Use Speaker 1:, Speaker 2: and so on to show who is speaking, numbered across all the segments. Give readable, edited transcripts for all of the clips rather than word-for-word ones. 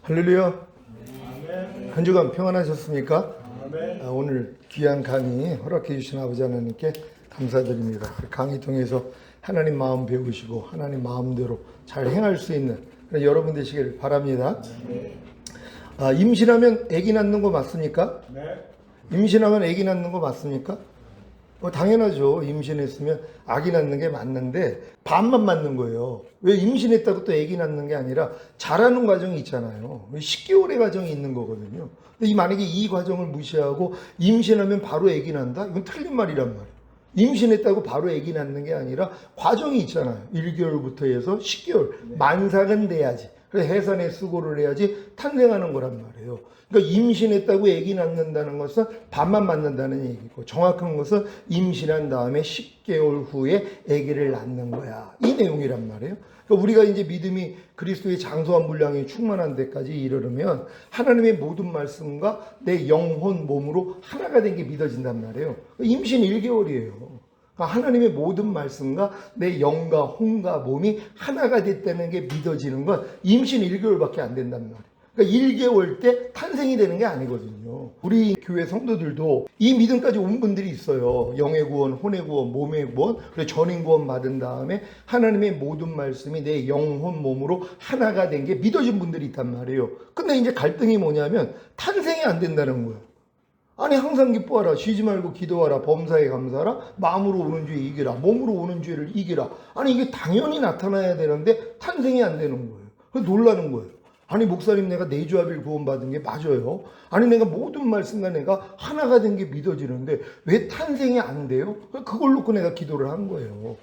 Speaker 1: 할렐루야.
Speaker 2: 아멘.
Speaker 1: 한 주간 평안하셨습니까?
Speaker 2: 아멘.
Speaker 1: 오늘 귀한 강의 허락해 주신 아버지 하나님께 감사드립니다. 강의 통해서 하나님 마음 배우시고 하나님 마음대로 잘 행할 수 있는 여러분 되시길 바랍니다. 임신하면 아기 낳는 거 맞습니까?
Speaker 2: 네.
Speaker 1: 임신하면 아기 낳는 거 맞습니까? 당연하죠. 임신했으면 아기 낳는 게 맞는데 반만 맞는 거예요. 왜 임신했다고 또 아기 낳는 게 아니라 자라는 과정이 있잖아요. 10개월의 과정이 있는 거거든요. 근데 만약에 이 과정을 무시하고 임신하면 바로 아기 난다? 이건 틀린 말이란 말이에요. 임신했다고 바로 아기 낳는 게 아니라 과정이 있잖아요. 1개월부터 해서 10개월. 만삭은 돼야지. 그래서 해산의 수고를 해야지 탄생하는 거란 말이에요. 그러니까 임신했다고 아기 낳는다는 것은 반만 맞는다는 얘기고, 정확한 것은 임신한 다음에 10개월 후에 아기를 낳는 거야. 이 내용이란 말이에요. 그러니까 우리가 이제 믿음이 그리스도의 장수한 분량이 충만한 데까지 이르르면 하나님의 모든 말씀과 내 영혼, 몸으로 하나가 된 게 믿어진단 말이에요. 임신 1개월이에요. 하나님의 모든 말씀과 내 영과 혼과 몸이 하나가 됐다는 게 믿어지는 건 임신 1개월밖에 안 된단 말이에요. 그러니까 1개월 때 탄생이 되는 게 아니거든요. 우리 교회 성도들도 이 믿음까지 온 분들이 있어요. 영의 구원, 혼의 구원, 몸의 구원, 그리고 전인 구원 받은 다음에 하나님의 모든 말씀이 내 영혼, 몸으로 하나가 된 게 믿어진 분들이 있단 말이에요. 근데 이제 갈등이 뭐냐면 탄생이 안 된다는 거예요. 아니 항상 기뻐하라, 쉬지 말고 기도하라, 범사에 감사하라, 마음으로 오는 죄 이기라, 몸으로 오는 죄를 이기라. 아니 이게 당연히 나타나야 되는데 탄생이 안 되는 거예요. 그래서 놀라는 거예요. 아니 목사님, 내가 내주합일 구원받은 게 맞아요? 아니 내가 모든 말씀과 내가 하나가 된 게 믿어지는데 왜 탄생이 안 돼요? 그걸 놓고 내가 기도를 한 거예요.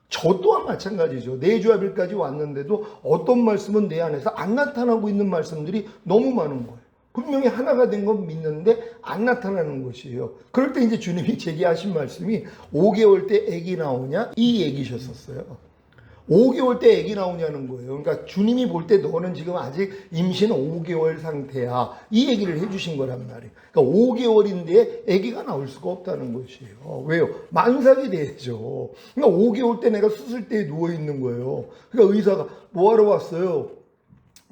Speaker 1: 저 또한 마찬가지죠. 내주합일까지 왔는데도 어떤 말씀은 내 안에서 안 나타나고 있는 말씀들이 너무 많은 거예요. 분명히 하나가 된 건 믿는데 안 나타나는 것이에요. 그럴 때 이제 주님이 제게 하신 말씀이 5개월 때 아기 나오냐? 이 얘기셨었어요. 5개월 때 아기 나오냐는 거예요. 그러니까 주님이 볼 때 너는 지금 아직 임신 5개월 상태야. 이 얘기를 해주신 거란 말이에요. 그러니까 5개월인데 아기가 나올 수가 없다는 것이에요. 왜요? 만삭이 돼야죠. 그러니까 5개월 때 내가 수술대에 누워있는 거예요. 그러니까 의사가 뭐하러 왔어요?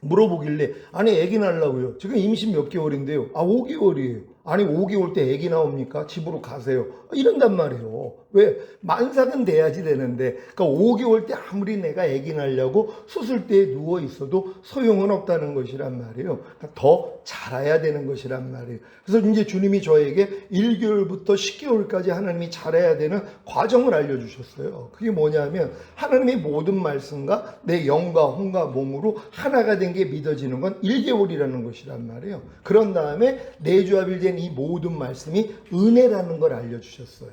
Speaker 1: 물어보길래 아니 아기 낳으려고요. 지금 임신 몇 개월인데요. 5개월이에요. 아니 5개월 때 아기 나옵니까? 집으로 가세요. 이런단 말이에요. 왜? 만삭은 돼야지 되는데, 그러니까 5개월 때 아무리 내가 아기 낳으려고 수술대에 누워 있어도 소용은 없다는 것이란 말이에요. 그러니까 더 자라야 되는 것이란 말이에요. 그래서 이제 주님이 저에게 1개월부터 10개월까지 하나님이 자라야 되는 과정을 알려주셨어요. 그게 뭐냐면 하나님의 모든 말씀과 내 영과 혼과 몸으로 하나가 된 게 믿어지는 건 1개월이라는 것이란 말이에요. 그런 다음에 내주합일 된 이 모든 말씀이 은혜라는 걸 알려주셨어요.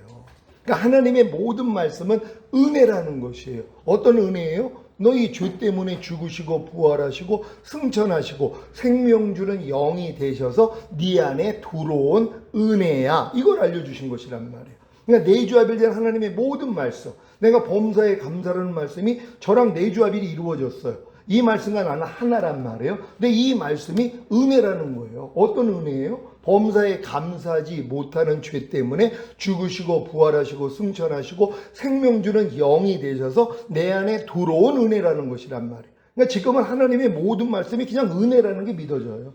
Speaker 1: 그러니까 하나님의 모든 말씀은 은혜라는 것이에요. 어떤 은혜예요? 너희 죄 때문에 죽으시고 부활하시고 승천하시고 생명 주는 영이 되셔서 네 안에 들어온 은혜야. 이걸 알려주신 것이란 말이에요. 그러니까 내주합일 된 하나님의 모든 말씀, 내가 범사에 감사라는 말씀이 저랑 내주합일이 이루어졌어요. 이 말씀과 나는 하나란 말이에요. 근데 이 말씀이 은혜라는 거예요. 어떤 은혜예요? 범사에 감사하지 못하는 죄 때문에 죽으시고 부활하시고 승천하시고 생명 주는 영이 되셔서 내 안에 들어온 은혜라는 것이란 말이에요. 그러니까 지금은 하나님의 모든 말씀이 그냥 은혜라는 게 믿어져요.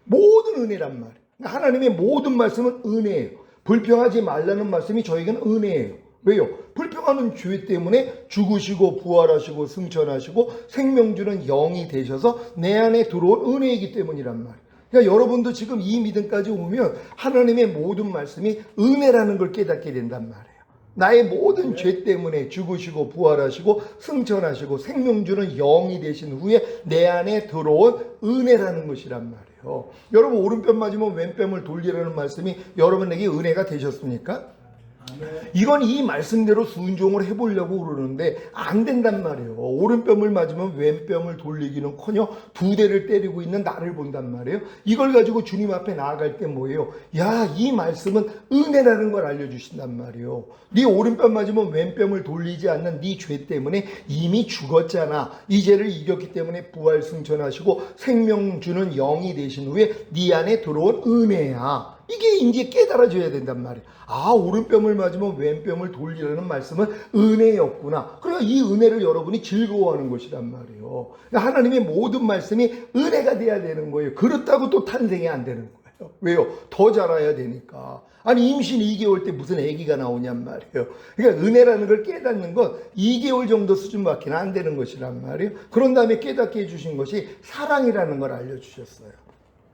Speaker 1: 모든 은혜란 말이에요. 그러니까 하나님의 모든 말씀은 은혜예요. 불평하지 말라는 말씀이 저에게는 은혜예요. 왜요? 불평하는 죄 때문에 죽으시고 부활하시고 승천하시고 생명 주는 영이 되셔서 내 안에 들어온 은혜이기 때문이란 말이에요. 그러니까 여러분도 지금 이 믿음까지 오면 하나님의 모든 말씀이 은혜라는 걸 깨닫게 된단 말이에요. 나의 모든 죄 때문에 죽으시고 부활하시고 승천하시고 생명 주는 영이 되신 후에 내 안에 들어온 은혜라는 것이란 말이에요. 여러분 오른편 맞으면 왼편을 돌리라는 말씀이 여러분에게 은혜가 되셨습니까? 이건 이 말씀대로 순종을 해보려고 그러는데 안 된단 말이에요. 오른뺨을 맞으면 왼뺨을 돌리기는커녕 두 대를 때리고 있는 나를 본단 말이에요. 이걸 가지고 주님 앞에 나아갈 때 뭐예요? 야, 이 말씀은 은혜라는 걸 알려주신단 말이에요. 네 오른뺨 맞으면 왼뺨을 돌리지 않는 네 죄 때문에 이미 죽었잖아. 이 죄를 이겼기 때문에 부활 승천하시고 생명 주는 영이 되신 후에 네 안에 들어온 은혜야. 이게 이제 깨달아져야 된단 말이에요. 아, 오른뼘을 맞으면 왼뼘을 돌리라는 말씀은 은혜였구나. 그러니까 이 은혜를 여러분이 즐거워하는 것이란 말이에요. 그러니까 하나님의 모든 말씀이 은혜가 돼야 되는 거예요. 그렇다고 또 탄생이 안 되는 거예요. 왜요? 더 자라야 되니까. 아니, 임신 2개월 때 무슨 아기가 나오냔 말이에요. 그러니까 은혜라는 걸 깨닫는 건 2개월 정도 수준밖에 안 되는 것이란 말이에요. 그런 다음에 깨닫게 해주신 것이 사랑이라는 걸 알려주셨어요.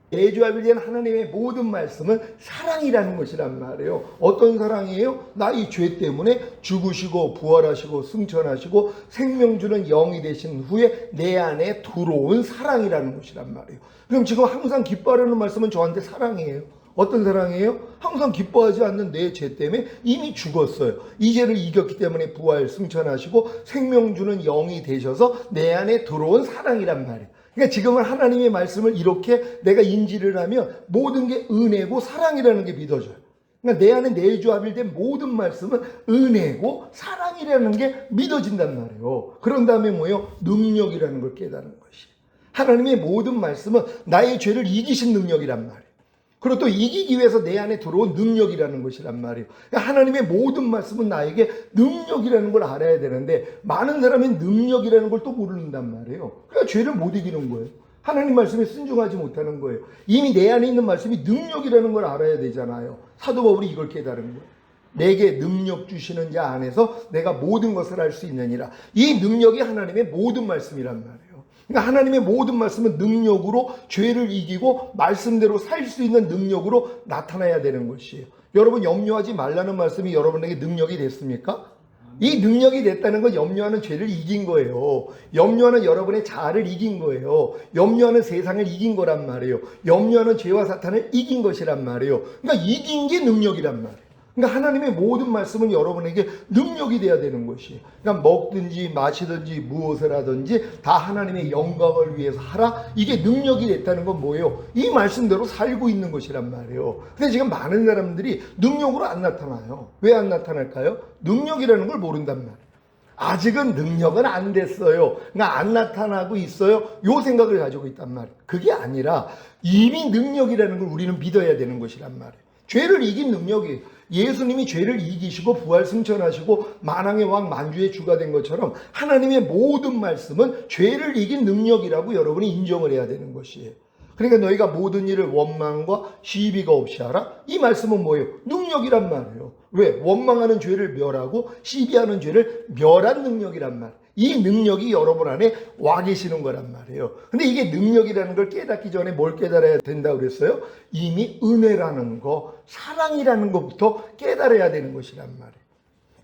Speaker 1: 내주합이 된 하나님의 모든 말씀은 사랑이라는 것이란 말이에요. 어떤 사랑이에요? 나의 죄 때문에 죽으시고 부활하시고 승천하시고 생명 주는 영이 되신 후에 내 안에 들어온 사랑이라는 것이란 말이에요. 그럼 지금 항상 기뻐하라는 말씀은 저한테 사랑이에요. 어떤 사랑이에요? 항상 기뻐하지 않는 내 죄 때문에 이미 죽었어요. 이 죄를 이겼기 때문에 부활 승천하시고 생명 주는 영이 되셔서 내 안에 들어온 사랑이란 말이에요. 그러니까 지금은 하나님의 말씀을 이렇게 내가 인지를 하면 모든 게 은혜고 사랑이라는 게 믿어져요. 그러니까 내 안에 내주합일된 모든 말씀은 은혜고 사랑이라는 게 믿어진단 말이에요. 그런 다음에 뭐예요? 능력이라는 걸 깨닫는 것이. 하나님의 모든 말씀은 나의 죄를 이기신 능력이란 말이에요. 그리고 또 이기기 위해서 내 안에 들어온 능력이라는 것이란 말이에요. 그러니까 하나님의 모든 말씀은 나에게 능력이라는 걸 알아야 되는데 많은 사람이 능력이라는 걸 또 모른단 말이에요. 그러니까 죄를 못 이기는 거예요. 하나님 말씀에 순종하지 못하는 거예요. 이미 내 안에 있는 말씀이 능력이라는 걸 알아야 되잖아요. 사도 바울이 이걸 깨달은 거예요. 내게 능력 주시는 자 안에서 내가 모든 것을 할 수 있느니라. 이 능력이 하나님의 모든 말씀이란 말이에요. 그러니까 하나님의 모든 말씀은 능력으로 죄를 이기고 말씀대로 살 수 있는 능력으로 나타나야 되는 것이에요. 여러분 염려하지 말라는 말씀이 여러분에게 능력이 됐습니까? 이 능력이 됐다는 건 염려하는 죄를 이긴 거예요. 염려하는 여러분의 자아를 이긴 거예요. 염려하는 세상을 이긴 거란 말이에요. 염려하는 죄와 사탄을 이긴 것이란 말이에요. 그러니까 이긴 게 능력이란 말이에요. 그러니까 하나님의 모든 말씀은 여러분에게 능력이 돼야 되는 것이에요. 그러니까 먹든지 마시든지 무엇을 하든지 다 하나님의 영광을 위해서 하라. 이게 능력이 됐다는 건 뭐예요? 이 말씀대로 살고 있는 것이란 말이에요. 근데 지금 많은 사람들이 능력으로 안 나타나요. 왜 안 나타날까요? 능력이라는 걸 모른단 말이에요. 아직은 능력은 안 됐어요. 그러니까 안 나타나고 있어요. 요 생각을 가지고 있단 말이에요. 그게 아니라 이미 능력이라는 걸 우리는 믿어야 되는 것이란 말이에요. 죄를 이긴 능력이 예수님이 죄를 이기시고 부활 승천하시고 만왕의 왕 만주의 주가 된 것처럼 하나님의 모든 말씀은 죄를 이긴 능력이라고 여러분이 인정을 해야 되는 것이에요. 그러니까 너희가 모든 일을 원망과 시비가 없이 하라. 이 말씀은 뭐예요? 능력이란 말이에요. 왜? 원망하는 죄를 멸하고 시비하는 죄를 멸한 능력이란 말이에요. 이 능력이 여러분 안에 와 계시는 거란 말이에요. 근데 이게 능력이라는 걸 깨닫기 전에 뭘 깨달아야 된다고 그랬어요? 이미 은혜라는 거, 사랑이라는 것부터 깨달아야 되는 것이란 말이에요.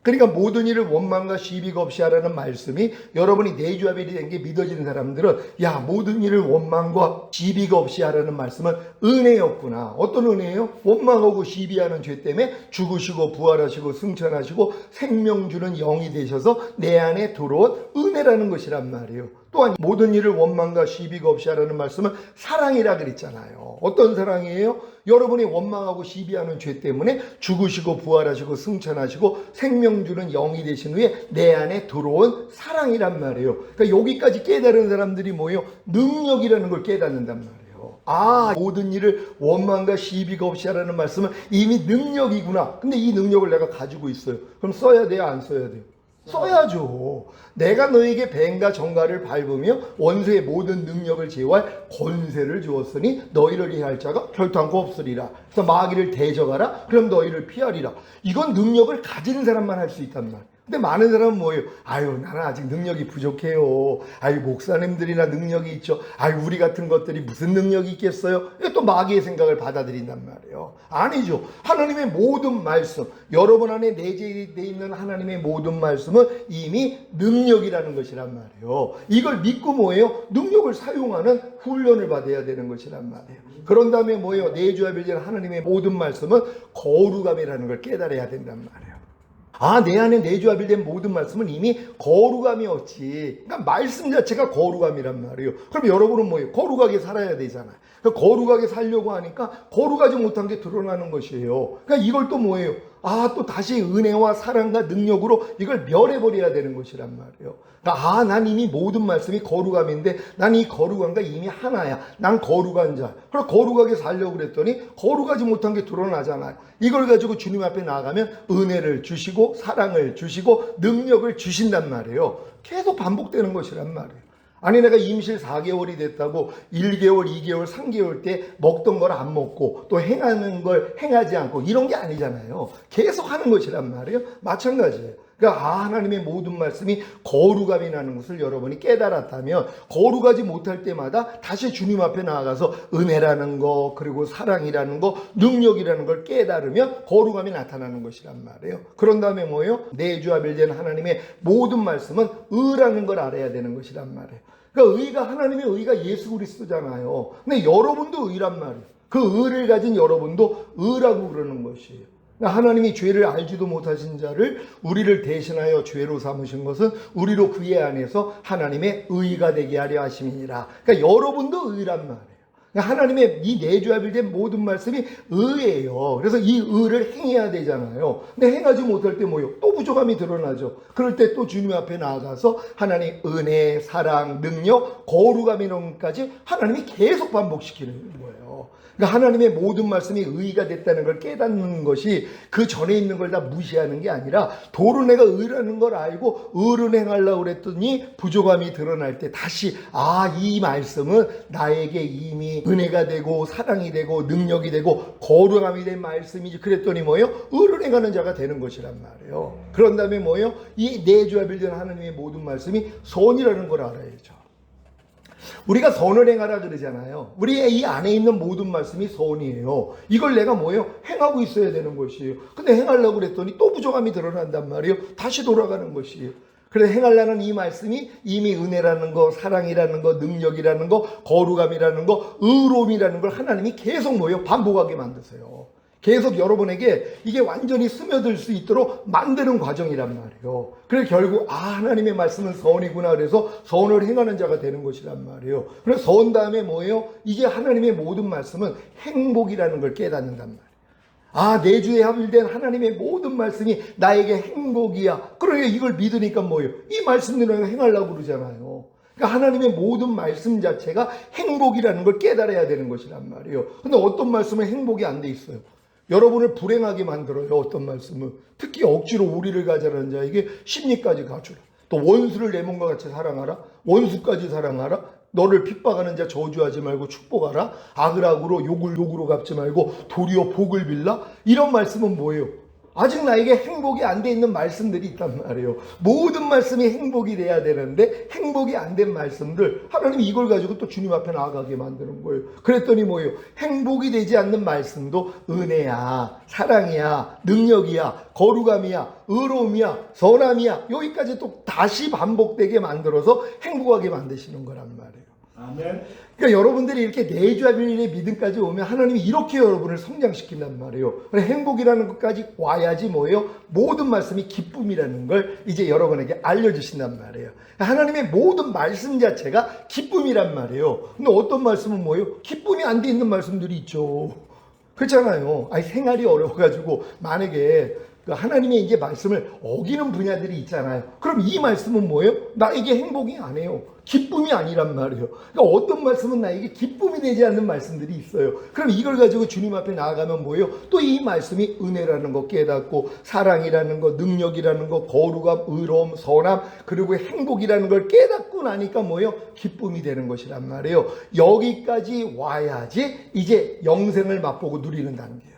Speaker 1: 그러니까 모든 일을 원망과 시비가 없이 하라는 말씀이 여러분이 내주합이 된 게 믿어지는 사람들은 야, 모든 일을 원망과 시비가 없이 하라는 말씀은 은혜였구나. 어떤 은혜예요? 원망하고 시비하는 죄 때문에 죽으시고 부활하시고 승천하시고 생명 주는 영이 되셔서 내 안에 들어온 은혜라는 것이란 말이에요. 또한 모든 일을 원망과 시비가 없이 하라는 말씀은 사랑이라 그랬잖아요. 어떤 사랑이에요? 여러분이 원망하고 시비하는 죄 때문에 죽으시고 부활하시고 승천하시고 생명 주는 영이 되신 후에 내 안에 들어온 사랑이란 말이에요. 그러니까 여기까지 깨달은 사람들이 뭐예요? 능력이라는 걸 깨닫는단 말이에요. 아, 모든 일을 원망과 시비가 없이 하라는 말씀은 이미 능력이구나. 근데 이 능력을 내가 가지고 있어요. 그럼 써야 돼요? 안 써야 돼요? 써야죠. 내가 너에게 뱀과 정갈을 밟으며 원수의 모든 능력을 제어할 권세를 주었으니 너희를 해할 자가 결단코 없으리라. 그래서 마귀를 대적하라. 그럼 너희를 피하리라. 이건 능력을 가진 사람만 할 수 있단 말이에요. 근데 많은 사람은 뭐예요? 아유, 나는 아직 능력이 부족해요. 아유, 목사님들이나 능력이 있죠. 아유, 우리 같은 것들이 무슨 능력이 있겠어요? 또 마귀의 생각을 받아들인단 말이에요. 아니죠. 하나님의 모든 말씀, 여러분 안에 내재되어 있는 하나님의 모든 말씀은 이미 능력이라는 것이란 말이에요. 이걸 믿고 뭐예요? 능력을 사용하는 훈련을 받아야 되는 것이란 말이에요. 그런 다음에 뭐예요? 내주합이 된 하나님의 모든 말씀은 거룩함이라는 걸 깨달아야 된단 말이에요. 아, 내 안에 내주합일된 모든 말씀은 이미 거룩함이었지. 그러니까 말씀 자체가 거룩함이란 말이에요. 그럼 여러분은 뭐예요? 거룩하게 살아야 되잖아요. 그러니까 거룩하게 살려고 하니까 거룩하지 못한 게 드러나는 것이에요. 그러니까 이걸 또 뭐예요? 또 다시 은혜와 사랑과 능력으로 이걸 멸해버려야 되는 것이란 말이에요. 그러니까 난 이미 모든 말씀이 거룩함인데 난 이 거룩함과 이미 하나야. 난 거룩한 자. 그럼 거룩하게 살려고 그랬더니 거룩하지 못한 게 드러나잖아요. 이걸 가지고 주님 앞에 나아가면 은혜를 주시고 사랑을 주시고 능력을 주신단 말이에요. 계속 반복되는 것이란 말이에요. 아니 내가 임실 4개월이 됐다고 1개월, 2개월, 3개월 때 먹던 걸 안 먹고 또 행하는 걸 행하지 않고 이런 게 아니잖아요. 계속 하는 것이란 말이에요. 마찬가지예요. 그러니까 하나님의 모든 말씀이 거룩함이라는 것을 여러분이 깨달았다면 거룩하지 못할 때마다 다시 주님 앞에 나아가서 은혜라는 거 그리고 사랑이라는 거 능력이라는 걸 깨달으면 거룩함이 나타나는 것이란 말이에요. 그런 다음에 뭐예요? 내주와 별된 하나님의 모든 말씀은 의라는 걸 알아야 되는 것이란 말이에요. 그러니까 의가 하나님의 의가 예수 그리스도잖아요. 근데 여러분도 의란 말이에요. 그 의를 가진 여러분도 의라고 그러는 것이에요. 하나님이 죄를 알지도 못하신 자를 우리를 대신하여 죄로 삼으신 것은 우리로 그의 안에서 하나님의 의가 되게 하려 하심이니라. 그러니까 여러분도 의란 말이에요. 그러니까 하나님의 이 내주와 별된 모든 말씀이 의예요. 그래서 이 의를 행해야 되잖아요. 근데 행하지 못할 때 뭐요? 또 부족함이 드러나죠. 그럴 때 또 주님 앞에 나아가서 하나님 은혜, 사랑, 능력, 거룩함 이런 것까지 하나님이 계속 반복시키는 거예요. 그러니까 하나님의 모든 말씀이 의가 됐다는 걸 깨닫는 것이 그 전에 있는 걸 다 무시하는 게 아니라 도로 내가 의라는 걸 알고 의를 행하려고 그랬더니 부족함이 드러날 때 다시 이 말씀은 나에게 이미 은혜가 되고 사랑이 되고 능력이 되고 거룩함이 된 말씀이지. 그랬더니 뭐예요? 의를 행하는 자가 되는 것이란 말이에요. 그런 다음에 뭐예요? 이 내주와 별된 하나님의 모든 말씀이 선이라는 걸 알아야죠. 우리가 선을 행하라 그러잖아요. 우리의 이 안에 있는 모든 말씀이 선이에요. 이걸 내가 뭐예요? 행하고 있어야 되는 것이에요. 근데 행하려고 그랬더니 또 부족함이 드러난단 말이에요. 다시 돌아가는 것이에요. 그래서 행하려는 이 말씀이 이미 은혜라는 거, 사랑이라는 거, 능력이라는 거, 거룩함이라는 거, 의로움이라는 걸 하나님이 계속 뭐예요? 반복하게 만드세요. 계속 여러분에게 이게 완전히 스며들 수 있도록 만드는 과정이란 말이에요. 그래서 결국 하나님의 말씀은 선이구나 그래서 선을 행하는 자가 되는 것이란 말이에요. 그래서 선 다음에 뭐예요? 이제 하나님의 모든 말씀은 행복이라는 걸 깨닫는단 말이에요. 내주에 합일된 하나님의 모든 말씀이 나에게 행복이야. 그러니까 이걸 믿으니까 뭐예요? 이 말씀대로 행하려고 그러잖아요. 그러니까 하나님의 모든 말씀 자체가 행복이라는 걸 깨달아야 되는 것이란 말이에요. 근데 어떤 말씀은 행복이 안 돼 있어요. 여러분을 불행하게 만들어요. 어떤 말씀은 특히 억지로 우리를 가자라는 자에게 심리까지 가주라. 또 원수를 내 몸과 같이 사랑하라. 원수까지 사랑하라. 너를 핍박하는 자 저주하지 말고 축복하라. 악을 악으로 욕을 욕으로 갚지 말고 도리어 복을 빌라. 이런 말씀은 뭐예요? 아직 나에게 행복이 안 돼 있는 말씀들이 있단 말이에요. 모든 말씀이 행복이 돼야 되는데 행복이 안 된 말씀들 하나님이 이걸 가지고 또 주님 앞에 나아가게 만드는 거예요. 그랬더니 뭐예요? 행복이 되지 않는 말씀도 은혜야, 사랑이야, 능력이야, 거룩함이야, 의로움이야, 선함이야. 여기까지 또 다시 반복되게 만들어서 행복하게 만드시는 거란 말이에요.
Speaker 2: 아멘.
Speaker 1: 그러니까 여러분들이 이렇게 내주와 별의 믿음까지 오면 하나님이 이렇게 여러분을 성장시킨단 말이에요. 행복이라는 것까지 와야지 뭐예요? 모든 말씀이 기쁨이라는 걸 이제 여러분에게 알려주신단 말이에요. 하나님의 모든 말씀 자체가 기쁨이란 말이에요. 근데 어떤 말씀은 뭐예요? 기쁨이 안 돼 있는 말씀들이 있죠. 그렇잖아요. 생활이 어려워가지고 만약에 하나님의 이제 말씀을 어기는 분야들이 있잖아요. 그럼 이 말씀은 뭐예요? 나에게 행복이 아니에요. 기쁨이 아니란 말이에요. 그러니까 어떤 말씀은 나에게 기쁨이 되지 않는 말씀들이 있어요. 그럼 이걸 가지고 주님 앞에 나아가면 뭐예요? 또 이 말씀이 은혜라는 거 깨닫고 사랑이라는 거, 능력이라는 거, 거룩함, 의로움, 선함, 그리고 행복이라는 걸 깨닫고 나니까 뭐예요? 기쁨이 되는 것이란 말이에요. 여기까지 와야지 이제 영생을 맛보고 누리는 단계예요.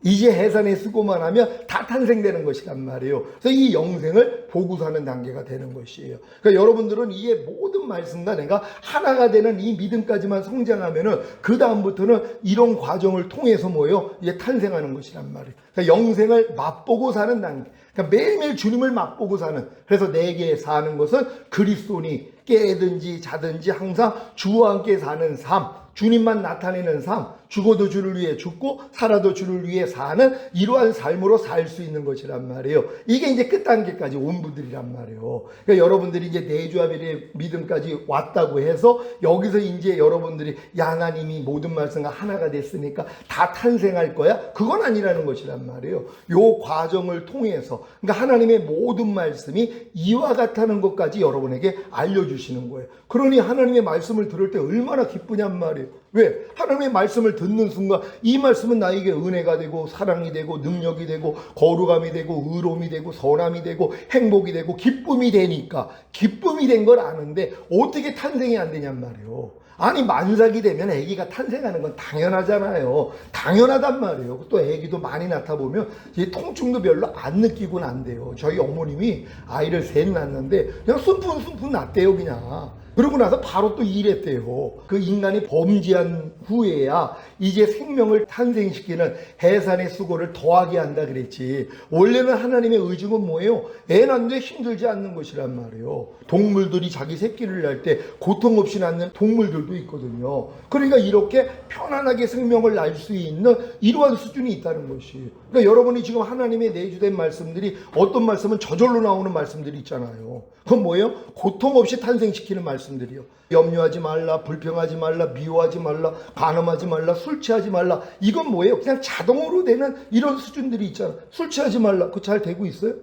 Speaker 1: 이제 해산에 쓰고만 하면 다 탄생되는 것이란 말이에요. 그래서 이 영생을 보고 사는 단계가 되는 것이에요. 그러니까 여러분들은 이게 모든 말씀과 내가 하나가 되는 이 믿음까지만 성장하면은 그 다음부터는 이런 과정을 통해서 뭐예요? 이제 탄생하는 것이란 말이에요. 그러니까 영생을 맛보고 사는 단계. 그러니까 매일매일 주님을 맛보고 사는, 그래서 내게 사는 것은 그리스도니 깨든지 자든지 항상 주와 함께 사는 삶, 주님만 나타내는 삶, 죽어도 주를 위해 죽고 살아도 주를 위해 사는 이러한 삶으로 살 수 있는 것이란 말이에요. 이게 이제 끝단계까지 온 분들이란 말이에요. 그러니까 여러분들이 이제 내주아벨의 믿음까지 왔다고 해서 여기서 이제 여러분들이 야, 하나님이 모든 말씀과 하나가 됐으니까 다 탄생할 거야? 그건 아니라는 것이란 말이에요. 요 과정을 통해서, 그러니까 하나님의 모든 말씀이 이와 같다는 것까지 여러분에게 알려주시는 거예요. 그러니 하나님의 말씀을 들을 때 얼마나 기쁘냔 말이에요. 왜? 하나님의 말씀을 듣는 순간 이 말씀은 나에게 은혜가 되고 사랑이 되고 능력이 되고 거룩함이 되고 의로움이 되고 선함이 되고 행복이 되고 기쁨이 되니까, 기쁨이 된 걸 아는데 어떻게 탄생이 안 되냔 말이에요. 아니, 만삭이 되면 아기가 탄생하는 건 당연하잖아요. 당연하단 말이에요. 또 아기도 많이 낳다 보면 이 통증도 별로 안 느끼고는 안 돼요. 저희 어머님이 아이를 셋 낳았는데 그냥 숨푼 낳대요, 그냥. 그러고 나서 바로 또 일했대요. 그 인간이 범죄한 후에야 이제 생명을 탄생시키는 해산의 수고를 더하게 한다 그랬지. 원래는 하나님의 의중은 뭐예요? 애 낳는데 힘들지 않는 것이란 말이에요. 동물들이 자기 새끼를 낳을 때 고통 없이 낳는 동물들도 있거든요. 그러니까 이렇게 편안하게 생명을 낳을 수 있는 이러한 수준이 있다는 것이. 그러니까 여러분이 지금 하나님의 내주된 말씀들이, 어떤 말씀은 저절로 나오는 말씀들이 있잖아요. 그건 뭐예요? 고통 없이 탄생시키는 말씀들이요. 염려하지 말라, 불평하지 말라, 미워하지 말라, 간음하지 말라, 술 취하지 말라. 이건 뭐예요? 그냥 자동으로 되는 이런 수준들이 있잖아. 술 취하지 말라. 그거 잘 되고 있어요?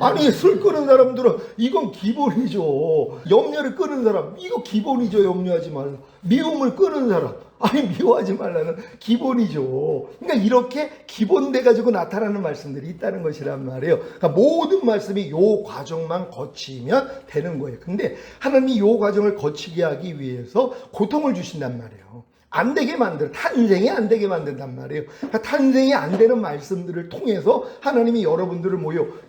Speaker 1: 아니, 술 끄는 사람들은 이건 기본이죠. 염려를 끄는 사람, 이거 기본이죠. 염려하지 말라. 미움을 끄는 사람, 아니, 미워하지 말라는 기본이죠. 그러니까 이렇게 기본돼 가지고 나타나는 말씀들이 있다는 것이란 말이에요. 그러니까 모든 말씀이 요 과정만 거치면 되는 거예요. 근데 하나님이 요 과정을 거치게 하기 위해서 고통을 주신단 말이에요. 안 되게 만들어, 탄생이 안 되게 만든단 말이에요. 그러니까 탄생이 안 되는 말씀들을 통해서 하나님이 여러분들을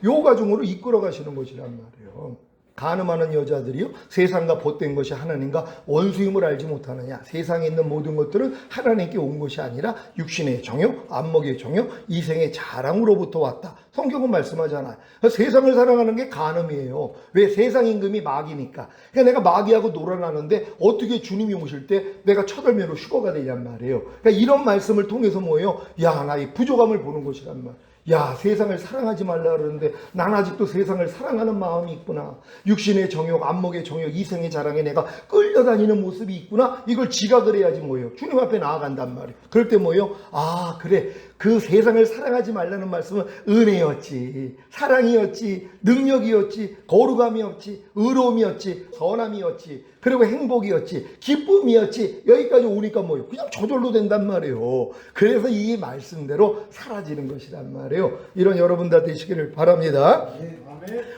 Speaker 1: 요 과정으로 이끌어 가시는 것이란 말이에요. 간음하는 여자들이요, 세상과 벗된 것이 하나님과 원수임을 알지 못하느냐. 세상에 있는 모든 것들은 하나님께 온 것이 아니라 육신의 정욕, 안목의 정욕, 이생의 자랑으로부터 왔다. 성경은 말씀하잖아요. 세상을 사랑하는 게 간음이에요. 왜? 세상 임금이 마귀니까. 그러니까 내가 마귀하고 놀아나는데 어떻게 주님이 오실 때 내가 첫월매로 휴거가 되냔 말이에요. 그러니까 이런 말씀을 통해서 뭐예요? 야, 나의 부족함을 보는 것이란 말이에요. 야, 세상을 사랑하지 말라 그러는데 난 아직도 세상을 사랑하는 마음이 있구나. 육신의 정욕, 안목의 정욕, 이생의 자랑에 내가 끌려다니는 모습이 있구나. 이걸 지각을 해야지 뭐예요? 주님 앞에 나아간단 말이에요. 그럴 때 뭐예요? 아, 그래. 그 세상을 사랑하지 말라는 말씀은 은혜였지, 사랑이었지, 능력이었지, 거룩함이었지, 의로움이었지, 선함이었지, 그리고 행복이었지, 기쁨이었지. 여기까지 오니까 뭐예요? 그냥 저절로 된단 말이에요. 그래서 이 말씀대로 사라지는 것이란 말이에요. 이런 여러분 다 되시기를 바랍니다.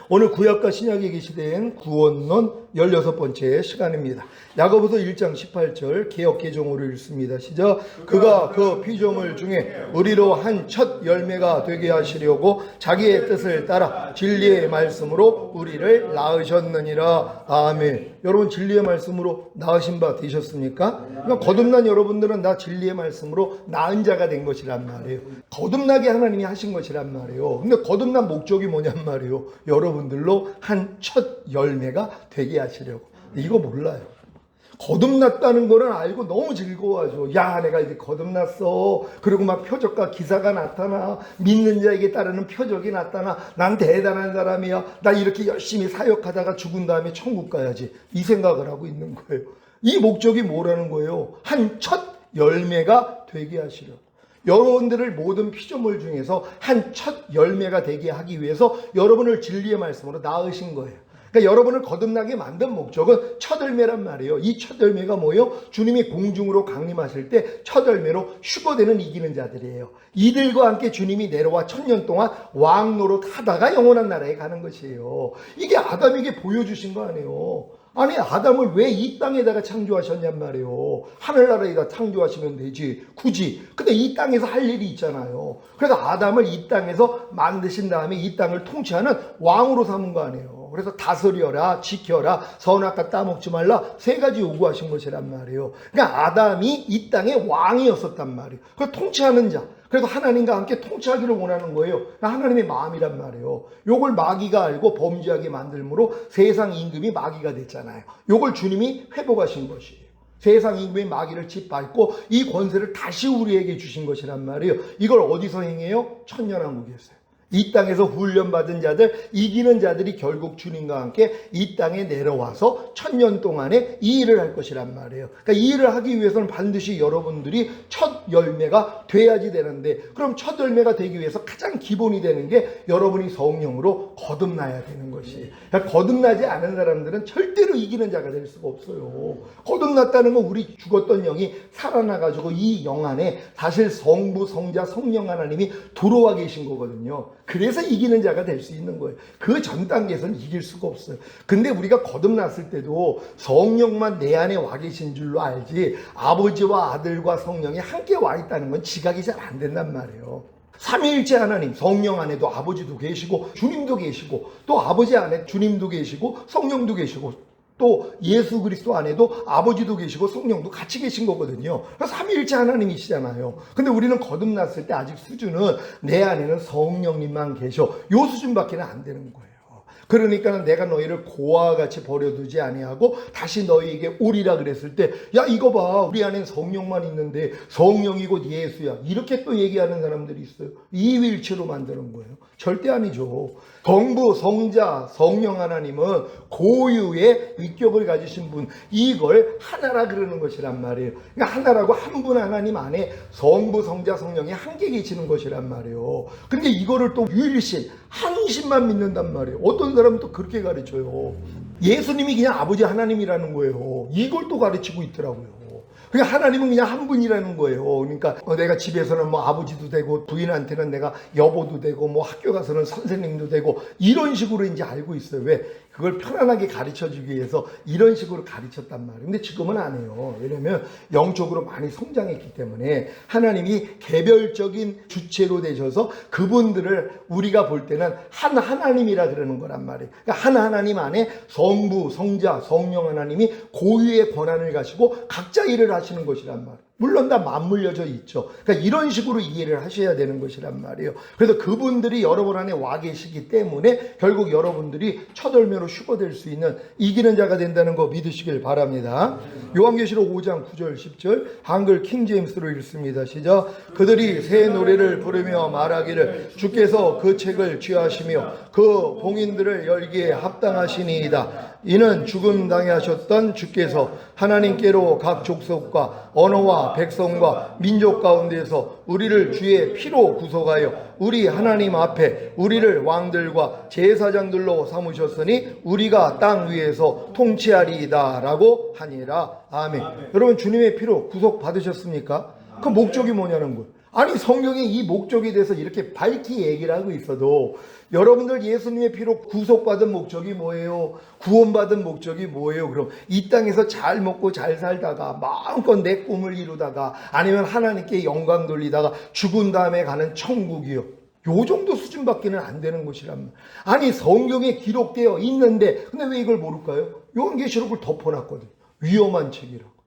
Speaker 1: 오늘 구약과 신약에 계시된 구원론 16번째 시간입니다. 야고보서 1장 18절 개역 개정으로 읽습니다. 시작. 그가 그 피조물 중에 우리로 한 첫 열매가 되게 하시려고 자기의 뜻을 따라 진리의 말씀으로 우리를 낳으셨느니라. 아멘. 여러분, 진리의 말씀으로 낳으신 바 되셨습니까? 그러니까 거듭난 여러분들은 나 진리의 말씀으로 낳은 자가 된 것이란 말이에요. 거듭나게 하나님이 하신 것이란 말이에요. 근데 거듭난 목적이 뭐냔 말이에요. 여러분들로 한 첫 열매가 되게 하시려고. 이거 몰라요. 거듭났다는 거는 알고 너무 즐거워하죠. 야, 내가 이제 거듭났어. 그리고 막 표적과 기사가 나타나. 믿는 자에게 따르는 표적이 나타나. 난 대단한 사람이야. 나 이렇게 열심히 사역하다가 죽은 다음에 천국 가야지. 이 생각을 하고 있는 거예요. 이 목적이 뭐라는 거예요? 한 첫 열매가 되게 하시려고. 여러분들을 모든 피조물 중에서 한 첫 열매가 되게 하기 위해서 여러분을 진리의 말씀으로 낳으신 거예요. 그러니까 여러분을 거듭나게 만든 목적은 첫 열매란 말이에요. 이 첫 열매가 뭐예요? 주님이 공중으로 강림하실 때 첫 열매로 휴거되는 이기는 자들이에요. 이들과 함께 주님이 내려와 1000년 동안 왕 노릇 하다가 영원한 나라에 가는 것이에요. 이게 아담에게 보여주신 거 아니에요. 아니, 아담을 왜 이 땅에다가 창조하셨냔 말이에요. 하늘나라에다 창조하시면 되지, 굳이. 근데 이 땅에서 할 일이 있잖아요. 그래서 아담을 이 땅에서 만드신 다음에 이 땅을 통치하는 왕으로 삼은 거 아니에요. 그래서 다스려라, 지켜라, 선악과 따먹지 말라, 3가지 요구하신 것이란 말이에요. 그러니까 아담이 이 땅의 왕이었었단 말이에요. 그 통치하는 자. 그래서 하나님과 함께 통치하기를 원하는 거예요. 하나님의 마음이란 말이에요. 요걸 마귀가 알고 범죄하게 만들므로 세상 임금이 마귀가 됐잖아요. 요걸 주님이 회복하신 것이에요. 세상 임금의 마귀를 짓밟고 이 권세를 다시 우리에게 주신 것이란 말이에요. 이걸 어디서 행해요? 천년왕국에서요. 이 땅에서 훈련받은 자들, 이기는 자들이 결국 주님과 함께 이 땅에 내려와서 1000년 동안에 이 일을 할 것이란 말이에요. 그러니까 이 일을 하기 위해서는 반드시 여러분들이 첫 열매가 돼야지 되는데, 그럼 첫 열매가 되기 위해서 가장 기본이 되는 게 여러분이 성령으로 거듭나야 되는 것이에요. 그러니까 거듭나지 않은 사람들은 절대로 이기는 자가 될 수가 없어요. 거듭났다는 건 우리 죽었던 영이 살아나가지고 이 영 안에 사실 성부, 성자, 성령 하나님이 들어와 계신 거거든요. 그래서 이기는 자가 될 수 있는 거예요. 그 전 단계에서는 이길 수가 없어요. 근데 우리가 거듭났을 때도 성령만 내 안에 와 계신 줄로 알지, 아버지와 아들과 성령이 함께 와 있다는 건 지각이 잘 안 된단 말이에요. 삼위일체 하나님, 성령 안에도 아버지도 계시고 주님도 계시고, 또 아버지 안에 주님도 계시고 성령도 계시고, 또 예수 그리스도 안에도 아버지도 계시고 성령도 같이 계신 거거든요. 그래서 삼위일체 하나님이시잖아요. 근데 우리는 거듭났을 때 아직 수준은 내 안에는 성령님만 계셔, 요 수준밖에 안 되는 거예요. 그러니까 내가 너희를 고아와 같이 버려두지 아니하고 다시 너희에게 오리라 그랬을 때, 야 이거 봐, 우리 안엔 성령만 있는데 성령이 곧 예수야, 이렇게 또 얘기하는 사람들이 있어요. 이위일체로 만드는 거예요. 절대 아니죠. 성부, 성자, 성령 하나님은 고유의 위격을 가지신 분, 이걸 하나라 그러는 것이란 말이에요. 그러니까 하나라고 한 분 하나님 안에 성부, 성자, 성령이 함께 계시는 것이란 말이에요. 근데 이거를 또 유일신, 한 신만 믿는단 말이에요. 어떤 사람은 또 그렇게 가르쳐요. 예수님이 그냥 아버지 하나님이라는 거예요. 이걸 또 가르치고 있더라고요. 그냥 하나님은 그냥 한 분이라는 거예요. 그러니까 내가 집에서는 뭐 아버지도 되고, 부인한테는 내가 여보도 되고, 뭐 학교 가서는 선생님도 되고, 이런 식으로 이제 알고 있어요. 왜? 그걸 편안하게 가르쳐주기 위해서 이런 식으로 가르쳤단 말이에요. 근데 지금은 안 해요. 왜냐면 영적으로 많이 성장했기 때문에 하나님이 개별적인 주체로 되셔서 그분들을 우리가 볼 때는 한 하나님이라 그러는 거란 말이에요. 그러니까 한 하나님 안에 성부, 성자, 성령 하나님이 고유의 권한을 가지고 각자 일을 하시는 것이란 말이에요. 물론 다 맞물려져 있죠. 그러니까 이런 식으로 이해를 하셔야 되는 것이란 말이에요. 그래서 그분들이 여러분 안에 와 계시기 때문에 결국 여러분들이 첫 열매로 휴거될 수 있는 이기는 자가 된다는 거 믿으시길 바랍니다. 요한계시록 5장 9절 10절 한글 킹제임스로 읽습니다. 시작. 그들이 새 노래를 부르며 말하기를 주께서 그 책을 취하시며 그 봉인들을 열기에 합당하시니이다. 이는 죽음 당하셨던 주께서 하나님께로 각 족속과 언어와 백성과 민족 가운데서 우리를 주의 피로 구속하여 우리 하나님 앞에 우리를 왕들과 제사장들로 삼으셨으니 우리가 땅 위에서 통치하리이다 라고 하니라. 아멘. 여러분, 주님의 피로 구속 받으셨습니까? 그 목적이 뭐냐는 거예요. 아니, 성경에 이 목적에 대해서 이렇게 밝히 얘기를 하고 있어도 여러분들 예수님의 피로 구속받은 목적이 뭐예요? 구원받은 목적이 뭐예요? 그럼 이 땅에서 잘 먹고 잘 살다가 마음껏 내 꿈을 이루다가, 아니면 하나님께 영광 돌리다가 죽은 다음에 가는 천국이요, 요 정도 수준밖에는 안 되는 것이란 말이에요. 아니, 성경에 기록되어 있는데 근데 왜 이걸 모를까요? 요한계시록을 덮어놨거든요. 위험한 책이라고.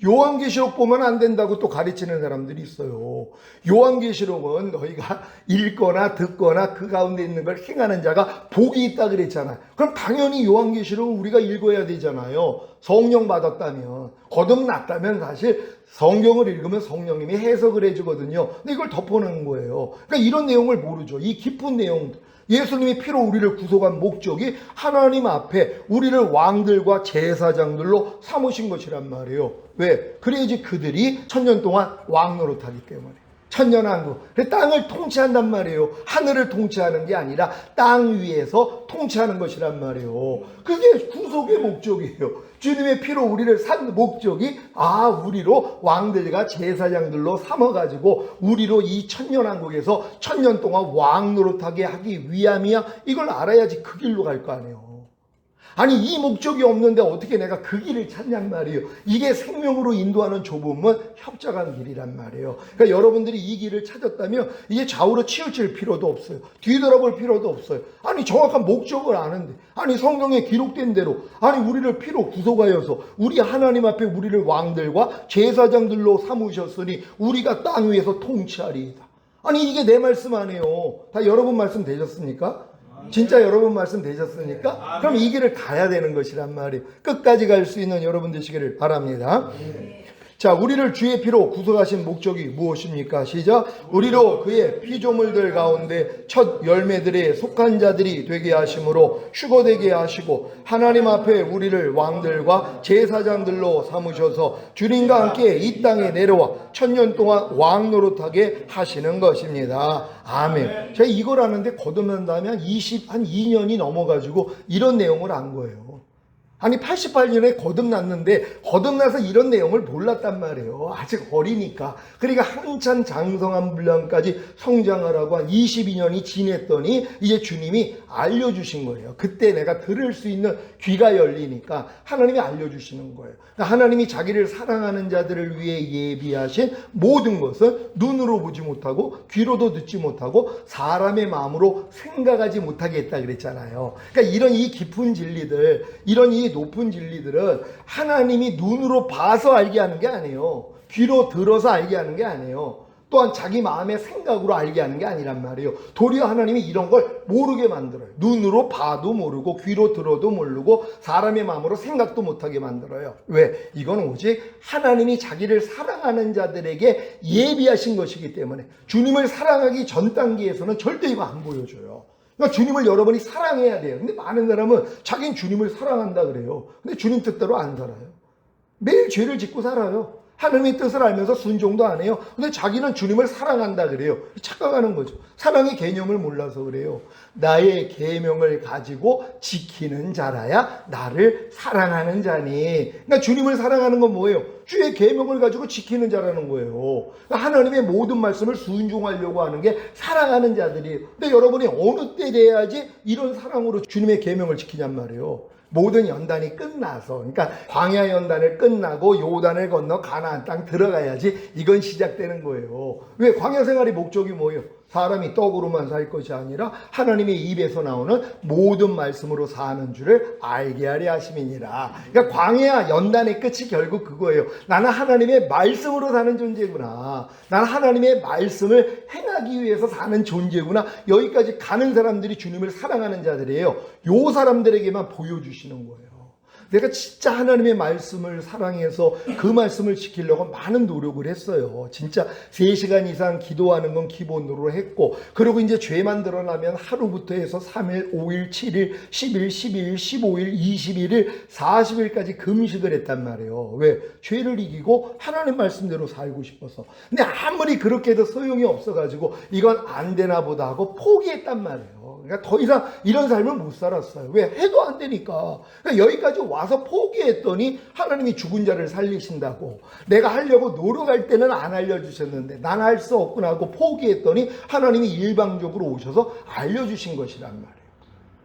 Speaker 1: 요한계시록 보면 안 된다고 또 가르치는 사람들이 있어요. 요한계시록은 너희가 읽거나 듣거나 그 가운데 있는 걸 행하는 자가 복이 있다 그랬잖아요. 그럼 당연히 요한계시록을 우리가 읽어야 되잖아요. 성령 받았다면, 거듭났다면 사실 성경을 읽으면 성령님이 해석을 해주거든요. 근데 이걸 덮어놓은 거예요. 그러니까 이런 내용을 모르죠. 이 깊은 내용들. 예수님이 피로 우리를 구속한 목적이 하나님 앞에 우리를 왕들과 제사장들로 삼으신 것이란 말이에요. 왜? 그래야지 그들이 1000년 동안 왕 노릇하기 때문에. 천년왕국. 땅을 통치한단 말이에요. 하늘을 통치하는 게 아니라 땅 위에서 통치하는 것이란 말이에요. 그게 구속의 목적이에요. 주님의 피로 우리를 산 목적이, 우리로 왕들과 제사장들로 삼아가지고 우리로 이 천년왕국에서 1000년 동안 왕 노릇하게 하기 위함이야. 이걸 알아야지 그 길로 갈 거 아니에요. 아니, 이 목적이 없는데 어떻게 내가 그 길을 찾냔 말이에요. 이게 생명으로 인도하는 좁음은 협착한 길이란 말이에요. 그러니까 여러분들이 이 길을 찾았다면 이게 좌우로 치우칠 필요도 없어요. 뒤돌아볼 필요도 없어요. 아니, 정확한 목적을 아는데, 아니 성경에 기록된 대로, 아니 우리를 피로 구속하여서 우리 하나님 앞에 우리를 왕들과 제사장들로 삼으셨으니 우리가 땅 위에서 통치하리이다. 아니 이게 내 말씀 아니에요. 다 여러분 말씀 되셨습니까? 진짜 여러분 말씀 되셨습니까? 그럼 이 길을 가야 되는 것이란 말이에요. 끝까지 갈 수 있는 여러분 되시기를 바랍니다. 자, 우리를 주의 피로 구속하신 목적이 무엇입니까? 시작. 우리로 그의 피조물들 가운데 첫 열매들에 속한 자들이 되게 하심으로 휴거되게 하시고 하나님 앞에 우리를 왕들과 제사장들로 삼으셔서 주님과 함께 이 땅에 내려와 천년 동안 왕 노릇하게 하시는 것입니다. 아멘. 제가 이걸 아는데 거듭난 다음에 한 2년이 넘어가지고 이런 내용을 안 거예요. 아니 88년에 거듭났는데 거듭나서 이런 내용을 몰랐단 말이에요. 아직 어리니까. 그러니까 한참 장성한 분량까지 성장하라고 한 22년이 지냈더니 이제 주님이 알려주신 거예요. 그때 내가 들을 수 있는 귀가 열리니까 하나님이 알려주시는 거예요. 하나님이 자기를 사랑하는 자들을 위해 예비하신 모든 것은 눈으로 보지 못하고 귀로도 듣지 못하고 사람의 마음으로 생각하지 못하게 했다 그랬잖아요. 그러니까 이런 이 깊은 진리들, 이런 이 높은 진리들은 하나님이 눈으로 봐서 알게 하는 게 아니에요. 귀로 들어서 알게 하는 게 아니에요. 또한 자기 마음의 생각으로 알게 하는 게 아니란 말이에요. 도리어 하나님이 이런 걸 모르게 만들어요. 눈으로 봐도 모르고 귀로 들어도 모르고 사람의 마음으로 생각도 못하게 만들어요. 왜? 이건 오직 하나님이 자기를 사랑하는 자들에게 예비하신 것이기 때문에 주님을 사랑하기 전 단계에서는 절대 이거 안 보여줘요. 그러니까 주님을 여러분이 사랑해야 돼요. 근데 많은 사람은 자기는 주님을 사랑한다 그래요. 근데 주님 뜻대로 안 살아요. 매일 죄를 짓고 살아요. 하나님의 뜻을 알면서 순종도 안 해요. 근데 자기는 주님을 사랑한다 그래요. 착각하는 거죠. 사랑의 개념을 몰라서 그래요. 나의 계명을 가지고 지키는 자라야 나를 사랑하는 자니. 그러니까 주님을 사랑하는 건 뭐예요? 주의 계명을 가지고 지키는 자라는 거예요. 그러니까 하나님의 모든 말씀을 순종하려고 하는 게 사랑하는 자들이에요. 근데 여러분이 어느 때 돼야지 이런 사랑으로 주님의 계명을 지키냔 말이에요. 모든 연단이 끝나서, 그러니까 광야 연단을 끝나고 요단을 건너 가나안 땅 들어가야지 이건 시작되는 거예요. 왜? 광야 생활의 목적이 뭐예요? 사람이 떡으로만 살 것이 아니라 하나님의 입에서 나오는 모든 말씀으로 사는 줄을 알게 하려 하심이니라. 그러니까 광야 연단의 끝이 결국 그거예요. 나는 하나님의 말씀으로 사는 존재구나. 나는 하나님의 말씀을 행하기 위해서 사는 존재구나. 여기까지 가는 사람들이 주님을 사랑하는 자들이에요. 요 사람들에게만 보여주시는 거예요. 내가 진짜 하나님의 말씀을 사랑해서 그 말씀을 지키려고 많은 노력을 했어요. 진짜 3시간 이상 기도하는 건 기본으로 했고, 그리고 이제 죄만 드러나면 하루부터 해서 3일, 5일, 7일, 10일, 12일, 15일, 21일, 40일까지 금식을 했단 말이에요. 왜? 죄를 이기고 하나님 말씀대로 살고 싶어서. 근데 아무리 그렇게 해도 소용이 없어가지고 이건 안 되나 보다 하고 포기했단 말이에요. 그러니까 더 이상 이런 삶을 못 살았어요. 왜? 해도 안 되니까. 그러니까 여기까지 와서 포기했더니 하나님이 죽은 자를 살리신다고. 내가 하려고 노력할 때는 안 알려주셨는데 난 할 수 없구나 하고 포기했더니 하나님이 일방적으로 오셔서 알려주신 것이란 말이에요.